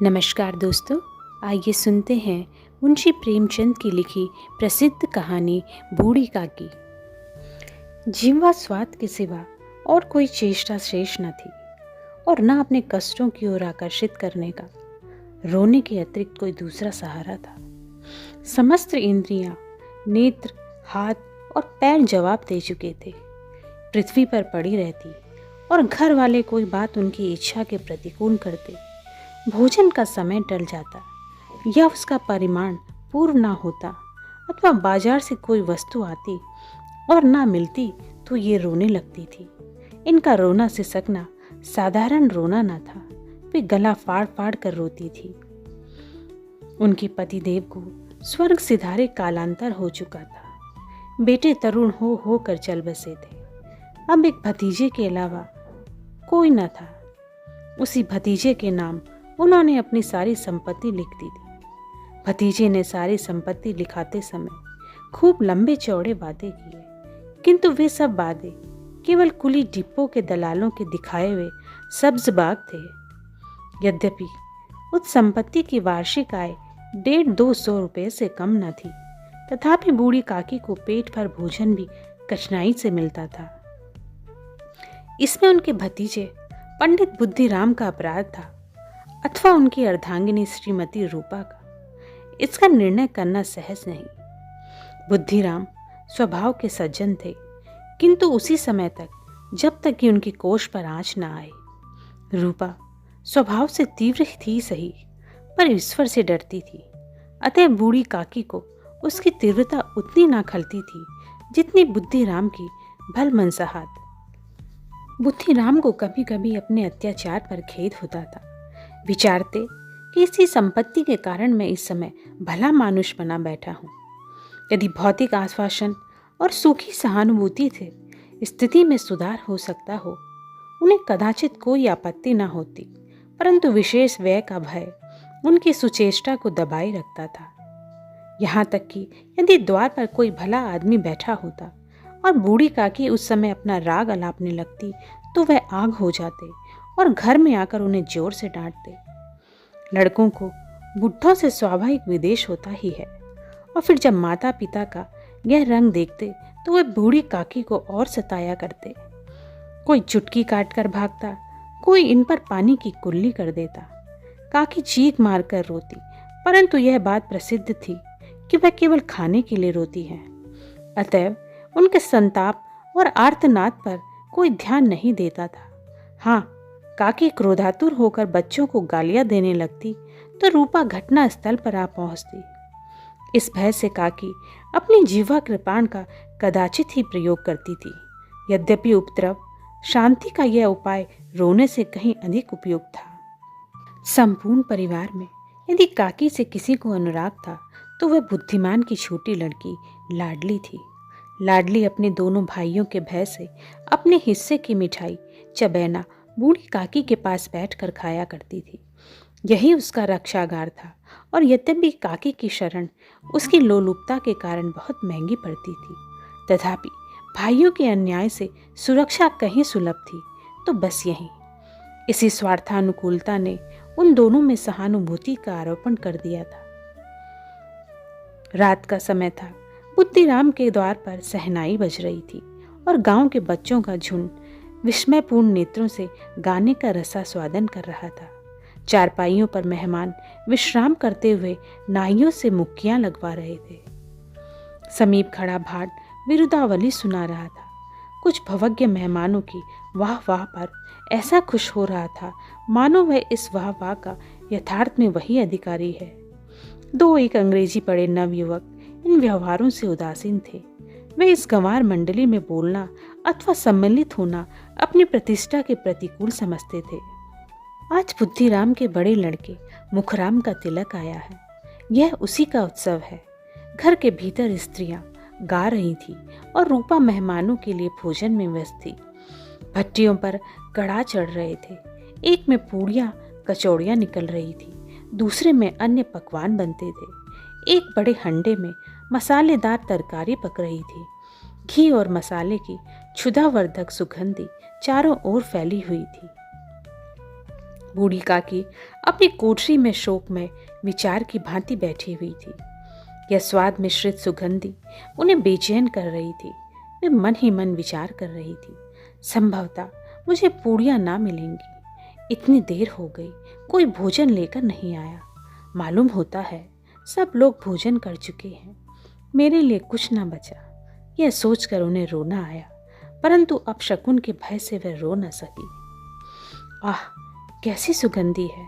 नमस्कार दोस्तों, आइए सुनते हैं मुंशी प्रेमचंद की लिखी प्रसिद्ध कहानी बूढ़ी काकी। जीवा स्वाद के सिवा और कोई चेष्टा शेष न थी और न अपने कष्टों की ओर आकर्षित करने का रोने के अतिरिक्त कोई दूसरा सहारा था। समस्त इंद्रियां, नेत्र, हाथ और पैर जवाब दे चुके थे। पृथ्वी पर पड़ी रहती और घर वाले कोई बात उनकी इच्छा के प्रतिकूल करते। भोजन का समय टल जाता या उसका परिमाण पूर्ण ना होता अथवा बाजार से कोई वस्तु आती और ना मिलती तो ये रोने लगती थी। इनका रोना सिसकना साधारण रोना ना था, वे गला फाड़ फाड़ कर रोती थी। उनके पतिदेव को स्वर्ग सिधारे कालांतर हो चुका था। बेटे तरुण हो कर चल बसे थे। अब एक भतीजे के अलावा कोई न था। उसी भतीजे के नाम उन्होंने अपनी सारी संपत्ति लिख दी थी। भतीजे ने सारी संपत्ति लिखाते समय खूब लंबे चौड़े वादे किए, किंतु वे सब वादे केवल कुली डिब्बों के दलालों के दिखाए हुए सब्ज बाग थे। यद्यपि उस संपत्ति की वार्षिक आय 150-200 रुपये से कम न थी, तथापि बूढ़ी काकी को पेट भर भोजन भी कठिनाई से मिलता था। इसमें उनके भतीजे पंडित बुद्धिराम का अपराध था अथवा उनकी अर्धांगिनी श्रीमती रूपा का, इसका निर्णय करना सहज नहीं। बुद्धिराम स्वभाव के सज्जन थे, किंतु उसी समय तक जब तक कि उनकी कोष पर आंच न आए। रूपा स्वभाव से तीव्र थी सही, पर ईश्वर से डरती थी। अतः बूढ़ी काकी को उसकी तीव्रता उतनी ना खलती थी जितनी बुद्धिराम की भलमनसाहत। बुद्धिराम को कभी कभी अपने अत्याचार पर खेद होता था। विचारते कि इसी संपत्ति के कारण मैं इस समय भला मानुष बना बैठा हूँ। यदि भौतिक आश्वासन और सूखी सहानुभूति से स्थिति में सुधार हो सकता हो, उन्हें कदाचित कोई आपत्ति न होती, परंतु विशेष व्यय का भय उनकी सुचेष्टा को दबाए रखता था। यहाँ तक कि यदि द्वार पर कोई भला आदमी बैठा होता और बूढ़ी काकी उस समय अपना राग अलापने लगती तो वह आग हो जाते और घर में आकर उन्हें जोर से डांटते। लड़कों को बुढ़ों से स्वाभाविक विदेश होता ही है, और फिर जब माता पिता का यह रंग देखते तो वे बूढ़ी काकी को और सताया करते। कोई चुटकी काट कर भागता, कोई इन पर पानी की कुल्ली कर देता। काकी चीख मार कर रोती, परंतु यह बात प्रसिद्ध थी कि वह केवल खाने के लिए रोती है। अतएव उनके संताप और आर्तनाद पर कोई ध्यान नहीं देता था। हाँ, काकी क्रोधातुर होकर बच्चों को गालियां देने लगती तो रूपा घटना स्थल पर आ पहुंचती। इस भय से काकी अपनी जीवा कृपाण का कदाचित ही प्रयोग करती थी। यद्यपि उपद्रव शांति का यह उपाय रोने से कहीं अधिक उपयुक्त था। संपूर्ण परिवार में यदि काकी से किसी को अनुराग था तो वह बुद्धिमान की छोटी लड़की लाडली थी। लाडली अपने दोनों भाइयों के भय से अपने हिस्से की मिठाई चबैना बूढ़ी काकी के पास बैठकर खाया करती थी। यही उसका रक्षागार था, और यद्यपि काकी की शरण उसकी लोलुपता के कारण बहुत महंगी पड़ती थी, तथापि भाइयों के अन्याय से सुरक्षा कहीं सुलभ थी तो बस यही। इसी स्वार्थानुकूलता ने उन दोनों में सहानुभूति का आरोपण कर दिया था। रात का समय था। बुद्धिराम के द्वार पर सहनाई बज रही थी और गांव के बच्चों का झुंड विस्मयपूर्ण नेत्रों से गाने का रसास्वादन कर रहा था। चारपाइयों पर मेहमान विश्राम करते हुए नाइयों से मुक्कियां लगवा रहे थे। समीप खड़ा भाट विरुदावली सुना रहा था। कुछ भवज्ञ मेहमानों की वाह वाह पर ऐसा खुश हो रहा था मानो वह इस वाह वाह का यथार्थ में वही अधिकारी है। दो एक अंग्रेजी पढ़े नवयुवक इन व्यवहारों से उदासीन थे। वे इस गंवार मंडली में बोलना अथवा सम्मिलित होना अपनी प्रतिष्ठा के प्रतिकूल समझते थे। आज बुद्धिराम के बड़े लड़के मुखराम का तिलक आया है। यह उसी का उत्सव है। घर के भीतर स्त्रियां गा रही थी और रूपा मेहमानों के लिए भोजन में व्यस्त थी। भट्टियों पर कड़ा चढ़ रहे थे। एक में पूड़ियाँ कचौड़ियाँ निकल रही थी, दूसरे में अन्य पकवान बनते थे। एक बड़े हंडे में मसालेदार तरकारी पक रही थी। घी और मसाले की क्षुधावर्धक सुगंधी चारों ओर फैली हुई थी। बूढ़ी काकी अपनी कोठरी में शोक में विचार की भांति बैठी हुई थी। यह स्वाद मिश्रित सुगंधी उन्हें बेचैन कर रही थी। वे मन ही मन विचार कर रही थी, संभवतः मुझे पूड़ियाँ ना मिलेंगी। इतनी देर हो गई, कोई भोजन लेकर नहीं आया। मालूम होता है सब लोग भोजन कर चुके हैं, मेरे लिए कुछ ना बचा। यह सोचकर उन्हें रोना आया, परंतु अब शकुन के भय से वह रो न सकी। आह, कैसी सुगंधी है,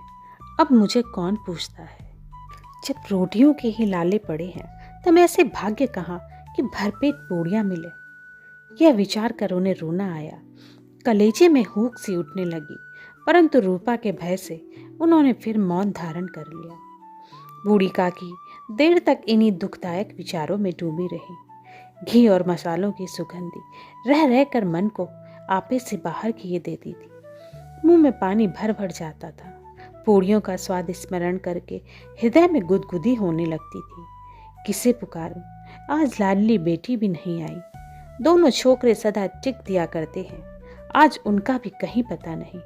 अब मुझे कौन पूछता है। जब रोटियों के ही लाले पड़े हैं तब ऐसे भाग्य कहाँ कि भरपेट पूड़ियाँ मिले। यह विचार कर उन्हें रोना आया। कलेजे में हुक सी उठने लगी, परंतु रूपा के भय से उन्होंने फिर मौन धारण कर लिया। बूढ़ी काकी देर तक इन्हीं दुखदायक विचारों में डूबी रही। घी और मसालों की सुगंधी रह रह कर मन को आपे से बाहर किए देती थी। मुंह में पानी भर भर जाता था। पूड़ियों का स्वाद स्मरण करके हृदय में गुदगुदी होने लगती थी। किसे पुकारूं, आज लाडली बेटी भी नहीं आई। दोनों छोकरे सदा टिक दिया करते हैं, आज उनका भी कहीं पता नहीं।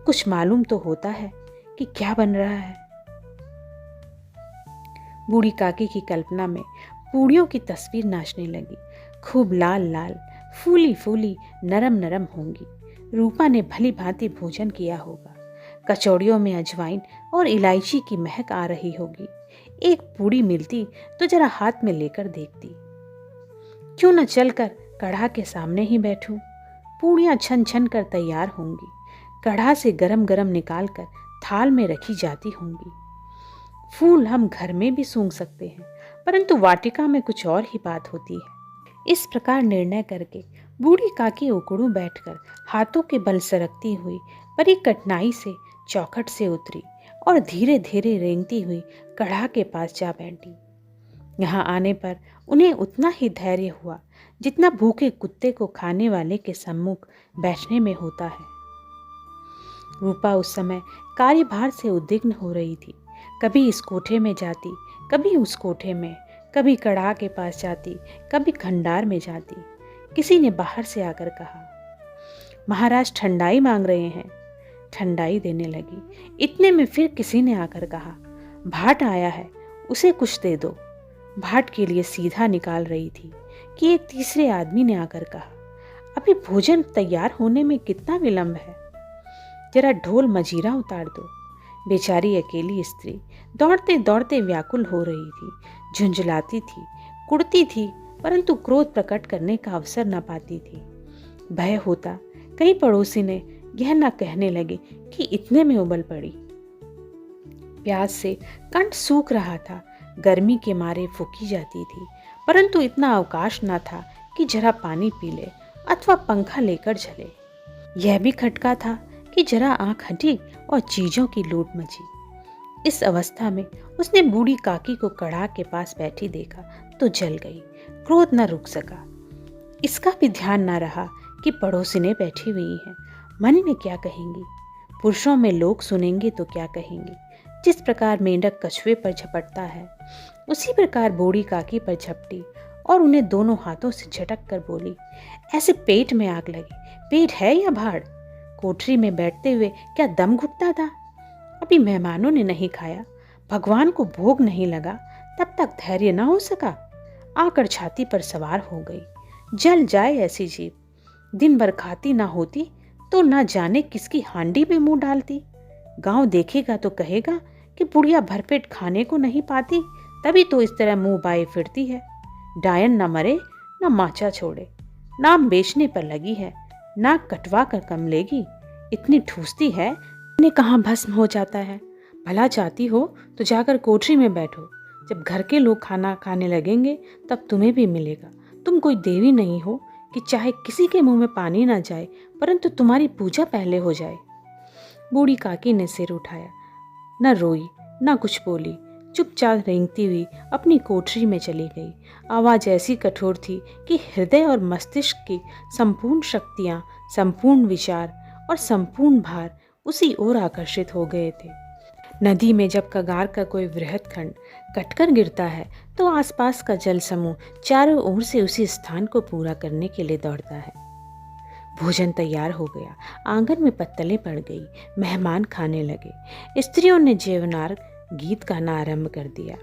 कुछ मालूम तो होता है कि क्या बन रहा है। बूढ़ी काकी की कल्पना में पूड़ियों की तस्वीर नाचने लगी। खूब लाल लाल, फूली फूली, नरम नरम होंगी। रूपा ने भली भांति भोजन किया होगा। कचौड़ियों में अजवाइन और इलायची की महक आ रही होगी। एक पूड़ी मिलती तो जरा हाथ में लेकर देखती। क्यों न चलकर कढ़ा के सामने ही बैठूं। पूड़ियां छन छन कर तैयार होंगी। कढ़ा से गरम गरम निकाल कर थाल में रखी जाती होंगी। फूल हम घर में भी सूंघ सकते हैं, परंतु वाटिका में कुछ और ही बात होती है। इस प्रकार निर्णय करके बूढ़ी काकी उकड़ू बैठकर हाथों के बल सरकती हुई बड़ी कठिनाई से चौखट से उतरी और धीरे धीरे रेंगती हुई कढ़ा के पास जा बैठी। यहाँ आने पर उन्हें उतना ही धैर्य हुआ जितना भूखे कुत्ते को खाने वाले के सम्मुख बैठने में होता है। रूपा उस समय कार्यभार से उद्विग्न हो रही थी। कभी इस कोठे में जाती, कभी उस कोठे में, कभी कढ़ा के पास जाती, कभी खंडार में जाती। किसी ने बाहर से आकर कहा, महाराज ठंडाई मांग रहे हैं। ठंडाई देने लगी। इतने में फिर किसी ने आकर कहा, भाट आया है, उसे कुछ दे दो। भाट के लिए सीधा निकाल रही थी कि एक तीसरे आदमी ने आकर कहा, अभी भोजन तैयार होने में कितना विलंब है, जरा ढोल मजीरा उतार दो। बेचारी अकेली स्त्री दौड़ते दौड़ते व्याकुल हो रही थी, झुंझलाती थी, कुड़ती थी, परंतु क्रोध प्रकट करने का अवसर न पाती थी। भय होता कहीं पड़ोसी ने यह न कहने लगे कि इतने में उबल पड़ी। प्यास से कंठ सूख रहा था, गर्मी के मारे फूकी जाती थी, परंतु इतना अवकाश न था कि जरा पानी पी ले अथवा पंखा लेकर झले। यह भी खटका था कि जरा आंख हटी और चीजों की लूट मची। इस अवस्था में उसने बूढ़ी काकी को कढ़ा के पास बैठी देखा तो जल गई। क्रोध न रुक सका। इसका भी ध्यान न रहा कि पड़ोसिनें बैठी हुई हैं, मन में क्या कहेंगी। पुरुषों में लोग सुनेंगे तो क्या कहेंगे। जिस प्रकार मेंढक कछुए पर झपटता है, उसी प्रकार बूढ़ी काकी पर झपटी और उन्हें दोनों हाथों से झटक कर बोली, ऐसे पेट में आग लगी, पेट है या भाड़? कोठरी में बैठते हुए क्या दम घुटता था? अभी मेहमानों ने नहीं खाया, भगवान को भोग नहीं लगा, तब तक धैर्य न हो सका। आकर छाती पर सवार हो गई। जल जाए ऐसी जीभ, दिन भर खाती ना होती तो ना जाने किसकी हांडी में मुंह डालती। गांव देखेगा तो कहेगा कि बुढ़िया भरपेट खाने को नहीं पाती, तभी तो इस तरह मुंह बाए फिरती है। डायन न मरे न माचा छोड़े, नाम बेचने पर लगी है, नाक कटवा कर कम लेगी। इतनी ठूसती है, इन्हें कहाँ भस्म हो जाता है। भला चाहती हो तो जाकर कोठरी में बैठो, जब घर के लोग खाना खाने लगेंगे तब तुम्हें भी मिलेगा। तुम कोई देवी नहीं हो कि चाहे किसी के मुंह में पानी ना जाए, परंतु तुम्हारी पूजा पहले हो जाए। बूढ़ी काकी ने सिर उठाया, न रोई न कुछ बोली, चुपचाप रेंगती हुई अपनी कोठरी में चली गई। आवाज ऐसी कठोर थी कि हृदय और मस्तिष्क की संपूर्ण शक्तियां, संपूर्ण विचार और संपूर्ण भार उसी ओर आकर्षित हो गए थे। नदी में जब कगार का कोई वृहद खंड कटकर गिरता है तो आसपास का जल समूह चारों ओर से उसी स्थान को पूरा करने के लिए दौड़ता है। भोजन तैयार हो गया। आंगन में पत्तलें पड़ गई। मेहमान खाने लगे। स्त्रियों ने जेवनार गीत गाना आरंभ कर दिया।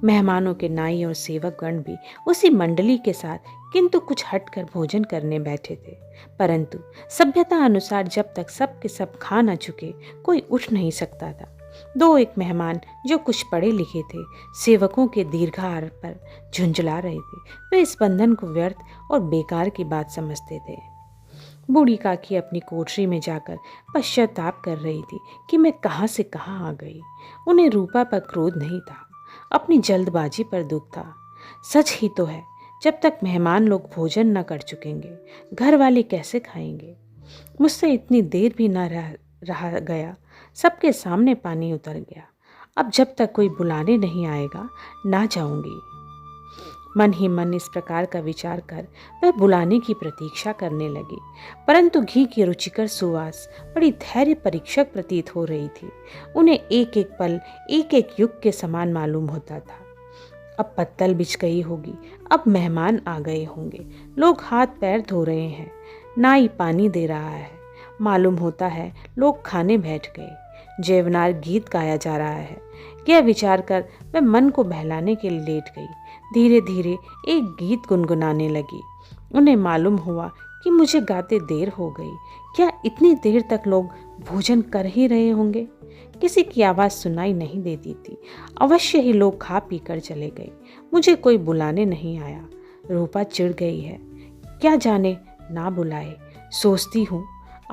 मेहमानों के नाई और सेवक गण भी उसी मंडली के साथ किंतु कुछ हटकर भोजन करने बैठे थे। परंतु सभ्यता अनुसार जब तक सब के सब खा न चुके कोई उठ नहीं सकता था। दो एक मेहमान जो कुछ पढ़े लिखे थे सेवकों के दीर्घाहार पर झुंझला रहे थे। वे इस बंधन को व्यर्थ और बेकार की बात समझते थे। बूढ़ी काकी अपनी कोठरी में जाकर पश्चाताप कर रही थी कि मैं कहाँ से कहाँ आ गई। उन्हें रूपा पर क्रोध नहीं था, अपनी जल्दबाजी पर दुख था। सच ही तो है, जब तक मेहमान लोग भोजन न कर चुकेंगे घर वाले कैसे खाएंगे। मुझसे इतनी देर भी न रहा गया। सबके सामने पानी उतर गया। अब जब तक कोई बुलाने नहीं आएगा ना जाऊंगी। मन ही मन इस प्रकार का विचार कर वह बुलाने की प्रतीक्षा करने लगी। परंतु घी की रुचिकर सुवास बड़ी धैर्य परीक्षक प्रतीत हो रही थी। उन्हें एक एक पल एक एक युग के समान मालूम होता था। अब पत्तल बिछ गई होगी, अब मेहमान आ गए होंगे, लोग हाथ पैर धो रहे हैं, नाई पानी दे रहा है। मालूम होता है लोग खाने बैठ गए, जेवनार गीत गाया जा रहा है। यह विचार कर वह मन को बहलाने के लिए लेट गई। धीरे धीरे एक गीत गुनगुनाने लगी। उन्हें मालूम हुआ कि मुझे गाते देर हो गई। क्या इतनी देर तक लोग भोजन कर ही रहे होंगे? किसी की आवाज़ सुनाई नहीं देती थी। अवश्य ही लोग खा पी कर चले गए। मुझे कोई बुलाने नहीं आया। रूपा चिढ़ गई है, क्या जाने ना बुलाए। सोचती हूँ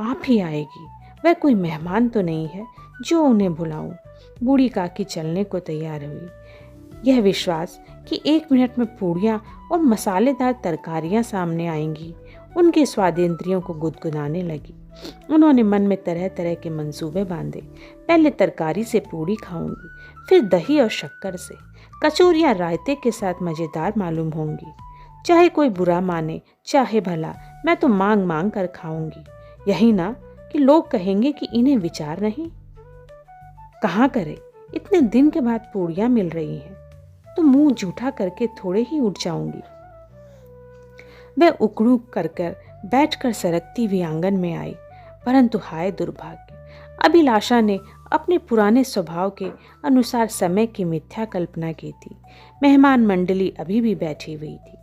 आप ही आएगी। वह कोई मेहमान तो नहीं है जो उन्हें बुलाऊं। बूढ़ी काकी चलने को तैयार हुई। यह विश्वास कि 1 मिनट में पूड़ियाँ और मसालेदार तरकारियाँ सामने आएंगी उनके स्वादेंद्रियों को गुदगुदाने लगी। उन्होंने मन में तरह तरह के मंसूबे बांधे। पहले तरकारी से पूड़ी खाऊंगी, फिर दही और शक्कर से। कचौरियाँ रायते के साथ मज़ेदार मालूम होंगी। चाहे कोई बुरा माने चाहे भला, मैं तो मांग मांग कर खाऊंगी। यही ना कि लोग कहेंगे कि इन्हें विचार नहीं। कहाँ करे, इतने दिन के बाद पूड़ियाँ मिल रही हैं तो मुंह जूठा करके थोड़े ही उठ जाऊंगी। वह उकड़ू कर बैठकर सरकती हुई आंगन में आई। परंतु हाय दुर्भाग्य, अभिलाषा ने अपने पुराने स्वभाव के अनुसार समय की मिथ्या कल्पना की थी। मेहमान मंडली अभी भी बैठी हुई थी।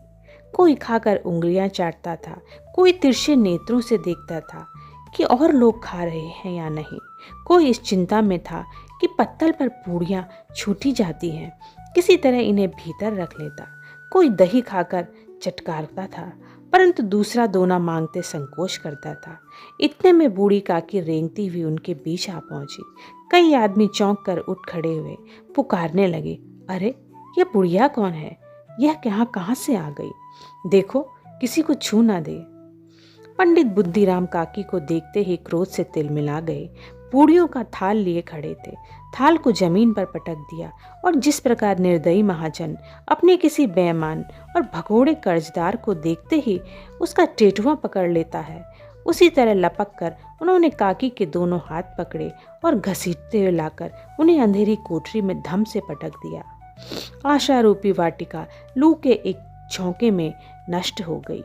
कोई खाकर उंगलियां चाटता था, कोई तिरछे नेत्रों से देखता था कि और लोग खा रहे हैं या नहीं। कोई इस चिंता में था कि पत्तल पर पूड़ियाँ छूटी जाती हैं, किसी तरह इन्हें भीतर रख लेता। कोई दही खाकर चटकारता था, परंतु दूसरा दोना मांगते संकोच करता था। इतने में बूढ़ी काकी रेंगती हुई उनके बीच आ पहुंची। कई आदमी चौंक कर उठ खड़े हुए, पुकारने लगे, अरे यह बुढ़िया कौन है? यह कहाँ से आ गई? देखो किसी को छू ना दे। पंडित बुद्धिराम काकी को देखते ही क्रोध से तिलमिला गए। पूड़ियों का थाल लिए खड़े थे। थाल को जमीन पर पटक दिया और जिस प्रकार निर्दयी महाजन अपने किसी बेईमान और भगोड़े कर्जदार को देखते ही उसका टेटुआ पकड़ लेता है, उसी तरह लपक कर उन्होंने काकी के दोनों हाथ पकड़े और घसीटते हुए लाकर उन्हें अंधेरी कोठरी में धम से पटक दिया। आशा रूपी वाटिका लू के एक झोंके में नष्ट हो गई।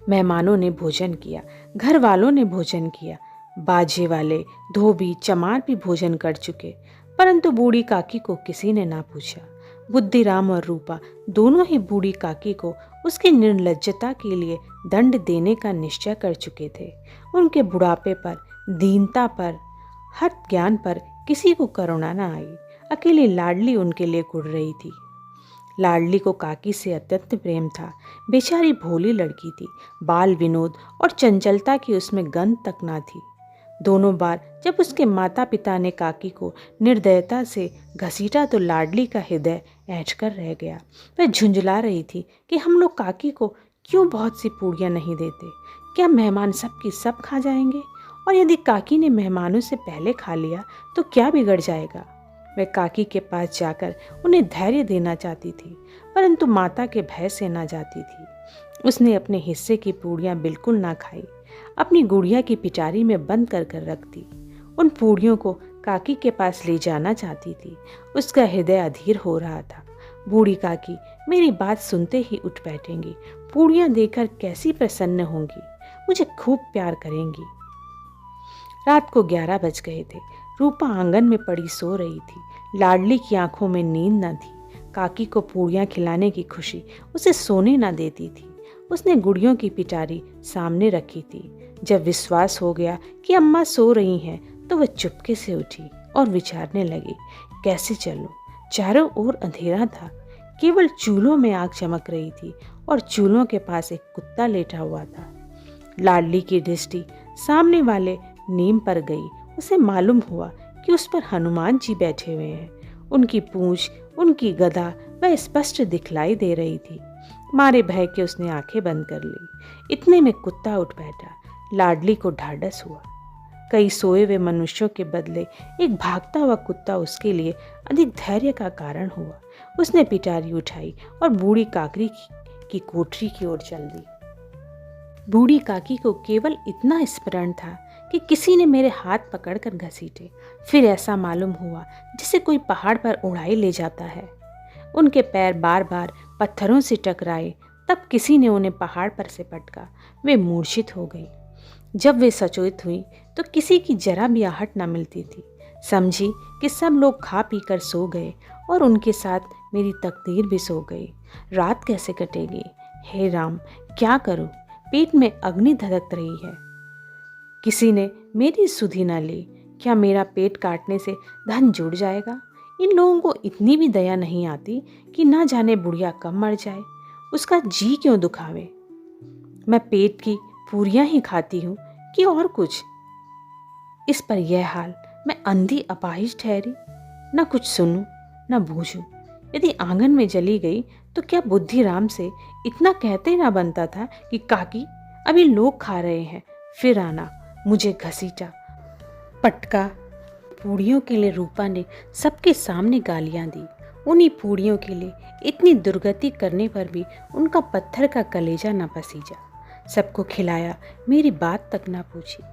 मेहमानों ने भोजन किया, घर वालों ने भोजन किया, बाजे वाले धोबी चमार भी भोजन कर चुके, परंतु बूढ़ी काकी को किसी ने ना पूछा। बुद्धिराम और रूपा दोनों ही बूढ़ी काकी को उसकी निर्लज्जता के लिए दंड देने का निश्चय कर चुके थे। उनके बुढ़ापे पर, दीनता पर, हठ ज्ञान पर किसी को करुणा न आई। अकेली लाडली उनके लिए कुढ़ रही थी। लाडली को काकी से अत्यंत प्रेम था। बेचारी भोली लड़की थी। बाल विनोद और चंचलता की उसमें गंध तक ना थी। दोनों बार जब उसके माता पिता ने काकी को निर्दयता से घसीटा तो लाडली का हृदय ऐंठ कर रह गया। वह झुंझला रही थी कि हम लोग काकी को क्यों बहुत सी पूड़ियाँ नहीं देते। क्या मेहमान सब की सब खा जाएंगे? और यदि काकी ने मेहमानों से पहले खा लिया तो क्या बिगड़ जाएगा? वह काकी के पास जाकर उन्हें धैर्य देना चाहती थी, परंतु माता के भय से ना जाती थी। उसने अपने हिस्से की पूड़ियाँ बिल्कुल ना खाई, अपनी गुड़िया की पिटारी में बंद कर कर रख दी। उन पूड़ियों को काकी के पास ले जाना चाहती थी। उसका हृदय अधीर हो रहा था। बूढ़ी काकी मेरी बात सुनते ही उठ बैठेंगी, पूड़ियाँ देकर कैसी प्रसन्न होंगी। मुझे खूब प्यार करेंगी। रात को 11 बज गए थे। रूपा आंगन में पड़ी सो रही थी। लाडली की आंखों में नींद न थी। काकी को पूड़ियाँ खिलाने की खुशी उसे सोने न देती थी। उसने गुड़ियों की पिटारी सामने रखी थी। जब विश्वास हो गया कि अम्मा सो रही हैं, तो वह चुपके से उठी और विचारने लगी, कैसे चलूं? चारों ओर अंधेरा था। केवल चूल्हों में आग चमक रही थी और चूल्हों के पास एक कुत्ता लेटा हुआ था। लाडली की दृष्टि सामने वाले नीम पर गई। उसे मालूम हुआ कि उस पर हनुमान जी बैठे हुए हैं। उनकी पूंछ, उनकी गदा वह स्पष्ट दिखलाई दे रही थी। मारे भय के उसने आंखें बंद कर ली। इतने में कुत्ता उठ बैठा। लाडली को ढाढ़स हुआ। कई सोए हुए मनुष्यों के बदले एक भागता हुआ कुत्ता उसके लिए अधिक धैर्य का कारण हुआ। उसने पिटारी उठाई और बूढ़ी काकरी की कोठरी की ओर चल दी। बूढ़ी काकी को केवल इतना स्मरण था कि किसी ने मेरे हाथ पकड़कर घसीटे। फिर ऐसा मालूम हुआ जिसे कोई पहाड़ पर उड़ाई ले जाता है। उनके पैर बार बार पत्थरों से टकराए। तब किसी ने उन्हें पहाड़ पर से पटका। वे मूर्छित हो गई। जब वे सचेत हुई तो किसी की जरा भी आहट न मिलती थी। समझी कि सब लोग खा पी कर सो गए और उनके साथ मेरी तकदीर भी सो गई। रात कैसे कटेगी? हे राम, क्या करूं? पेट में अग्नि धधक रही है। किसी ने मेरी सुधि न ली। क्या मेरा पेट काटने से धन जुड़ जाएगा? इन लोगों को इतनी भी दया नहीं आती कि ना जाने बुढ़िया कब मर जाए, उसका जी क्यों दुखावे। मैं पेट की पूरियां ही खाती हूँ कि और कुछ। इस पर यह हाल, मैं अंधी अपाहिज ठहरी, न कुछ सुनूं न बूझूं। यदि आंगन में जली गई तो क्या बुद्धि राम से इतना कहते ना बनता था कि काकी, अभी लोग खा रहे हैं, फिर आना। मुझे घसीटा, पटका। पूड़ियों के लिए रूपा ने सबके सामने गालियां दी। उन्हीं पूड़ियों के लिए इतनी दुर्गति करने पर भी उनका पत्थर का कलेजा न पसीजा। सबको खिलाया, मेरी बात तक ना पूछी।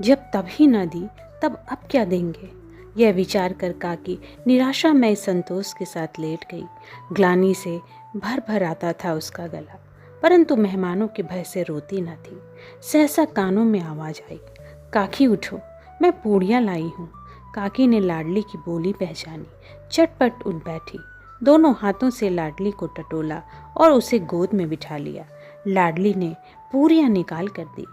जब तभी न दी, तब अब क्या देंगे? यह विचार कर काकी निराशा में संतोष के साथ लेट गई। ग्लानि से भर भर आता था उसका गला, परंतु मेहमानों के भय से रोती न थी। सहसा कानों में आवाज आई, काकी उठो, मैं पूड़ियाँ लाई हूँ। काकी ने लाडली की बोली पहचानी। चटपट उठ बैठी। दोनों हाथों से लाडली को टटोला और उसे गोद में बिठा लिया। लाडली ने पूड़ियाँ निकाल कर दी।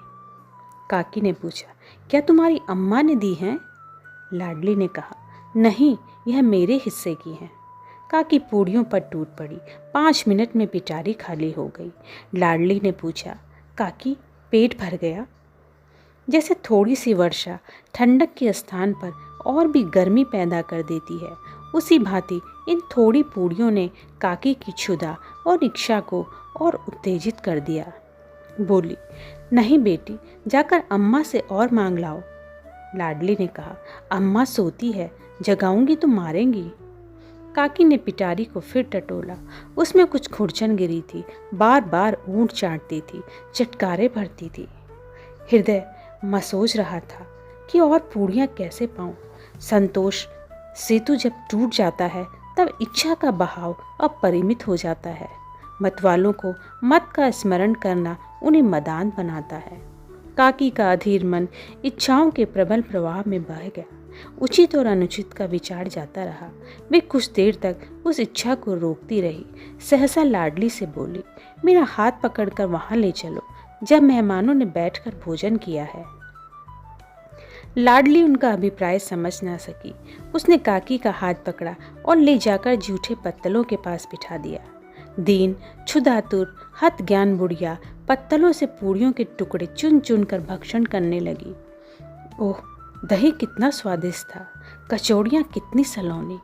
काकी ने पूछा, क्या तुम्हारी अम्मा ने दी हैं? लाडली ने कहा, नहीं, यह मेरे हिस्से की हैं। काकी पूड़ियों पर टूट पड़ी। 5 मिनट में पिटारी खाली हो गई। लाडली ने पूछा, काकी, पेट भर गया? जैसे थोड़ी सी वर्षा ठंडक के स्थान पर और भी गर्मी पैदा कर देती है, उसी भांति इन थोड़ी पूड़ियों ने काकी की क्षुधा और इच्छा को और उत्तेजित कर दिया। बोली, नहीं बेटी, जाकर अम्मा से और मांग लाओ। लाडली ने कहा, अम्मा सोती है, जगाऊंगी तो मारेंगी। काकी ने पिटारी को फिर टटोला। उसमें कुछ खुरचन गिरी थी। बार बार ऊंट चाटती थी, चटकारे भरती थी। हृदय मसोच रहा था कि और पूड़ियाँ कैसे पाऊं। संतोष सेतु जब टूट जाता है तब इच्छा का बहाव अपरिमित हो जाता है। मतवालों को मत का स्मरण करना उन्हें मदान बनाता है। काकी का अधीर मन इच्छाओं के प्रबल प्रवाह में बह गया। उचित और अनुचित का विचार जाता रहा। वे कुछ देर तक उस इच्छा को रोकती रही। सहसा लाडली से बोली, मेरा हाथ पकड़कर वहां ले चलो, जब मेहमानों ने बैठकर भोजन किया है। लाडली उनका अभिप्राय समझ ना सकी। उसने काकी का हाथ पकड़ा और ले जाकर जूठे पत्तलों के पास बिठा दिया। दीन, क्षुधातुर, हत ज्ञान बुढ़िया पत्तलों से पूड़ियों के टुकड़े चुन चुन कर भक्षण करने लगी। ओह, दही कितना स्वादिष्ट था, कचौड़ियाँ कितनी सलोनी,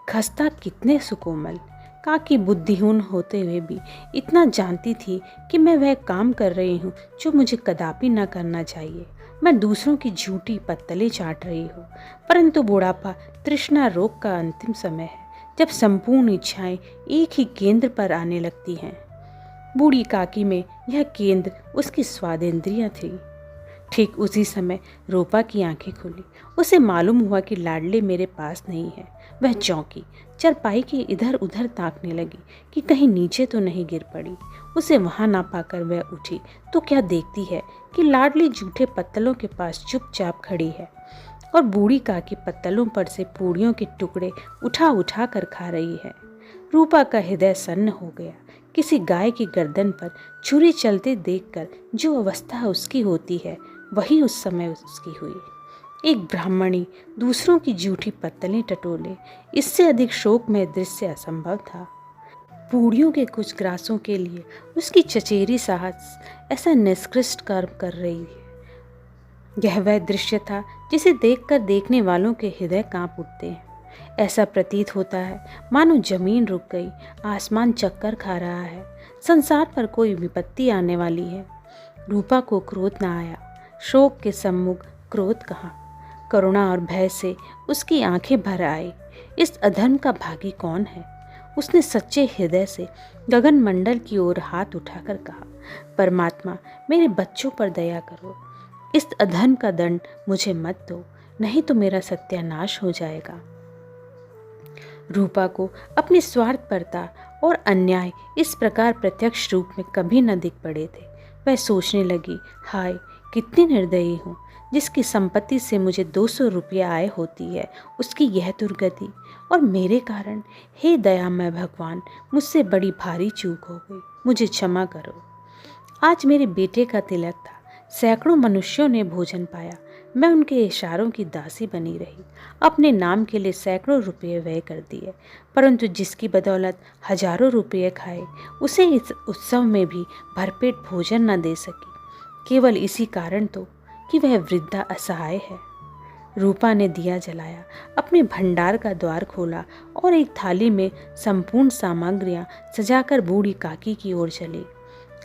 खस्ता कितने सुकोमल। काकी बुद्धिहीन होते हुए भी इतना जानती थी कि मैं वह काम कर रही हूँ जो मुझे कदापि न करना चाहिए। मैं दूसरों की झूठी पत्तलें चाट रही हूँ। परंतु बुढ़ापा तृष्णा रोग का अंतिम समय है, जब संपूर्ण इच्छाएं एक ही केंद्र पर आने लगती हैं। बूढ़ी काकी में यह केंद्र उसकी स्वादेंद्रियां थी। ठीक उसी समय रूपा की आंखें खुली। उसे मालूम हुआ कि लाडली मेरे पास नहीं है। वह चौंकी। चरपाई के इधर उधर ताकने लगी कि कहीं नीचे तो नहीं गिर पड़ी। उसे वहां ना पाकर वह उठी तो क्या देखती है कि लाडली जूठे पत्तलों के पास चुपचाप खड़ी है और बूढ़ी काकी पत्तलों पर से पूड़ियों के टुकड़े उठा उठा कर खा रही है। रूपा का हृदय सन्न हो गया। किसी गाय की गर्दन पर छुरी चलते देखकर जो अवस्था उसकी होती है वही उस समय उसकी हुई। एक ब्राह्मणी दूसरों की जूठी पत्तलें टटोले, इससे अधिक शोकमय दृश्य असंभव था। पूड़ियों के कुछ ग्रासों के लिए उसकी चचेरी साहस ऐसा निष्कृष्ट कर्म कर रही है। यह वह दृश्य था जिसे देखकर देखने वालों के हृदय कांप उठते हैं। ऐसा प्रतीत होता है मानो जमीन रुक गई, आसमान चक्कर खा रहा है, संसार पर कोई विपत्ति आने वाली है। रूपा को क्रोध न आया। शोक के सम्मुख क्रोध कहाँ, करुणा और भय से उसकी आंखें भर आई। इस अधर्म का भागी कौन है? उसने सच्चे हृदय से गगन मंडल की ओर हाथ उठाकर कहा, परमात्मा मेरे बच्चों पर दया करो, इस अधर्म का दंड मुझे मत दो, नहीं तो मेरा सत्यानाश हो जाएगा। रूपा को अपनी स्वार्थपरता और अन्याय इस प्रकार प्रत्यक्ष रूप में कभी न दिख पड़े थे। वह सोचने लगी, हाय कितनी निर्दयी हूँ, जिसकी संपत्ति से मुझे 200 रुपया आय होती है उसकी यह दुर्गति, और मेरे कारण, हे दयामय भगवान, मुझसे बड़ी भारी चूक हो गई, मुझे क्षमा करो। आज मेरे बेटे का तिलक था, सैकड़ों मनुष्यों ने भोजन पाया, मैं उनके इशारों की दासी बनी रही, अपने नाम के लिए सैकड़ों रुपये व्यय कर दिए, परंतु जिसकी बदौलत हजारों रुपये खाए उसे इस उत्सव में भी भरपेट भोजन न दे सकी, केवल इसी कारण तो कि वह वृद्धा असहाय है। रूपा ने दिया जलाया, अपने भंडार का द्वार खोला और एक थाली में संपूर्ण सामग्रियां सजाकर बूढ़ी काकी की ओर चली।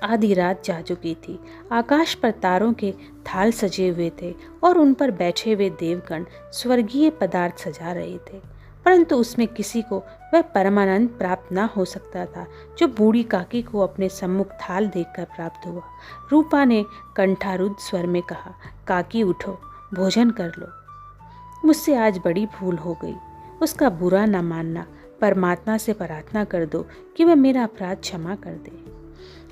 आधी रात जा चुकी थी। आकाश पर तारों के थाल सजे हुए थे और उन पर बैठे हुए देवगण स्वर्गीय पदार्थ सजा रहे थे, परंतु उसमें किसी को वह परमानंद प्राप्त न हो सकता था जो बूढ़ी काकी को अपने सम्मुख थाल देखकर प्राप्त हुआ। रूपा ने कंठारुद्ध स्वर में कहा, काकी उठो, भोजन कर लो, मुझसे आज बड़ी भूल हो गई, उसका बुरा न मानना, परमात्मा से प्रार्थना कर दो कि वह मेरा अपराध क्षमा कर दे।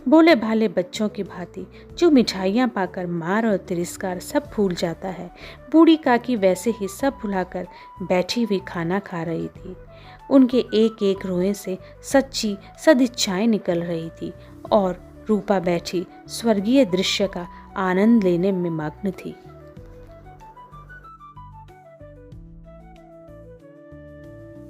भोले भाले बच्चों की भांति जो मिठाइयाँ पाकर मार और तिरस्कार सब भूल जाता है, बूढ़ी काकी वैसे ही सब भुलाकर बैठी हुई खाना खा रही थी। उनके एक एक रोए से सच्ची सदिच्छाएं निकल रही थी और रूपा बैठी स्वर्गीय दृश्य का आनंद लेने में मग्न थी।